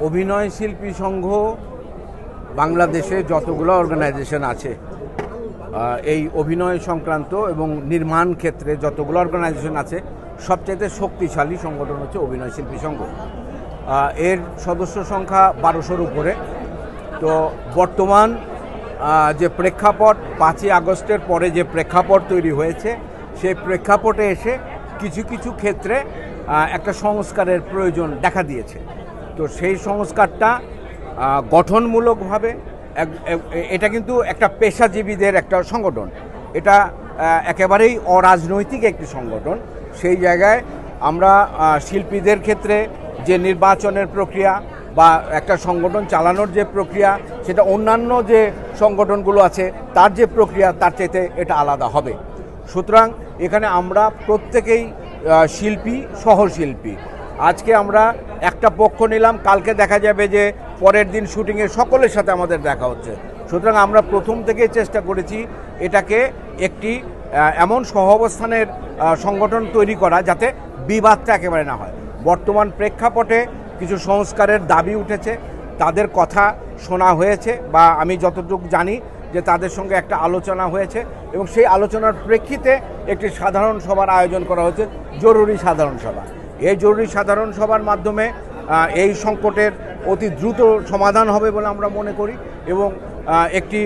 অভিনয় শিল্পী সংঘ বাংলাদেশে যতগুলো অর্গানাইজেশন আছে, এই অভিনয় সংক্রান্ত এবং নির্মাণ ক্ষেত্রে যতগুলো অর্গানাইজেশন আছে, সবচাইতে শক্তিশালী সংগঠন হচ্ছে অভিনয় শিল্পী সংঘ। এর সদস্য সংখ্যা 1200-র উপরে। তো বর্তমান যে প্রেক্ষাপট 5ই আগস্টের পরে যে প্রেক্ষাপট তৈরি হয়েছে, সেই প্রেক্ষাপটে এসে কিছু কিছু ক্ষেত্রে একটা সংস্কারের প্রয়োজন দেখা দিয়েছে। তো সেই সংস্কারটা গঠনমূলকভাবে, এটা কিন্তু একটা পেশাজীবীদের একটা সংগঠন, এটা একেবারেই অরাজনৈতিক একটি সংগঠন। সেই জায়গায় আমরা শিল্পীদের ক্ষেত্রে যে নির্বাচনের প্রক্রিয়া বা একটা সংগঠন চালানোর যে প্রক্রিয়া, সেটা অন্যান্য যে সংগঠনগুলো আছে তার যে প্রক্রিয়া, তার চাইতে এটা আলাদা হবে। সুতরাং এখানে আমরা প্রত্যেকেই শিল্পী, সহশিল্পী। আজকে আমরা একটা পক্ষ নিলাম, কালকে দেখা যাবে যে পরের দিন শুটিংয়ে সকলের সাথে আমাদের দেখা হচ্ছে। সুতরাং আমরা প্রথম থেকেই চেষ্টা করেছি এটাকে একটি এমন সহাবস্থানের সংগঠন তৈরি করা যাতে বিবাদটা একেবারে না হয়। বর্তমান প্রেক্ষাপটে কিছু সংস্কারের দাবি উঠেছে, তাদের কথা শোনা হয়েছে, বা আমি যতটুকু জানি যে তাদের সঙ্গে একটা আলোচনা হয়েছে, এবং সেই আলোচনার প্রেক্ষিতে একটি সাধারণ সভার আয়োজন করা হয়েছে, জরুরি সাধারণ সভা। এই জরুরি সাধারণ সভার মাধ্যমে এই সংকটের অতি দ্রুত সমাধান হবে বলে আমরা মনে করি, এবং একটি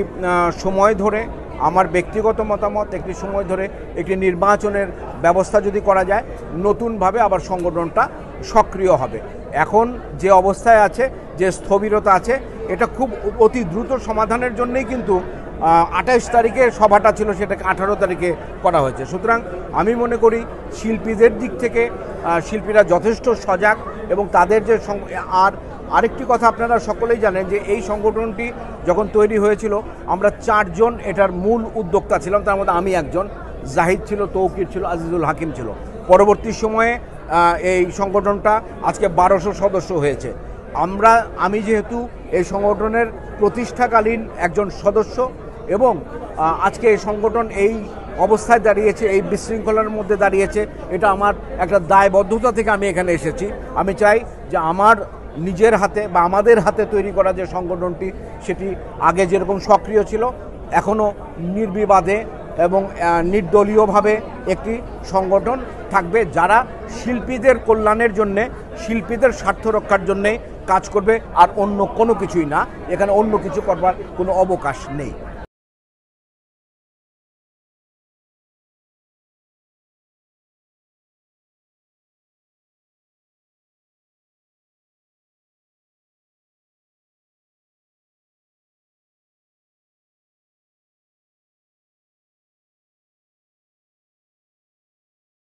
সময় ধরে, আমার ব্যক্তিগত মতামত, একটি সময় ধরে একটি নির্বাচনের ব্যবস্থা যদি করা যায়, নতুনভাবে আবার সংগঠনটা সক্রিয় হবে। এখন যে অবস্থায় আছে, যে স্থবিরতা আছে, এটা খুব অতি দ্রুত সমাধানের জন্যই কিন্তু 28 তারিখে সভাটা ছিল, সেটাকে 18 তারিখে করা হয়েছে। সুতরাং আমি মনে করি শিল্পীদের দিক থেকে শিল্পীরা যথেষ্ট সজাগ, এবং তাদের যে আরেকটি কথা আপনারা সকলেই জানেন যে এই সংগঠনটি যখন তৈরি হয়েছিল, আমরা 4 জন এটার মূল উদ্যোক্তা ছিলাম। তার মধ্যে আমি একজন, জাহিদ ছিল, তৌকির ছিল, আজিজুল হাকিম ছিল। পরবর্তী সময়ে এই সংগঠনটা আজকে 1200 সদস্য হয়েছে। আমি যেহেতু এই সংগঠনের প্রতিষ্ঠাকালীন একজন সদস্য, এবং আজকে এই সংগঠন এই অবস্থায় দাঁড়িয়েছে, এই বিশৃঙ্খলার মধ্যে দাঁড়িয়েছে, এটা আমার একটা দায়বদ্ধতা থেকে আমি এখানে এসেছি। আমি চাই যে আমার নিজের হাতে বা আমাদের হাতে তৈরি করা যে সংগঠনটি, সেটি আগে যেরকম সক্রিয় ছিল, এখনও নির্বিবাদে এবং নির্দলীয়ভাবে একটি সংগঠন থাকবে, যারা শিল্পীদের কল্যাণের জন্যে, শিল্পীদের স্বার্থ রক্ষার জন্যে কাজ করবে, আর অন্য কোনো কিছুই না। এখানে অন্য কিছু করবার কোনো অবকাশ নেই।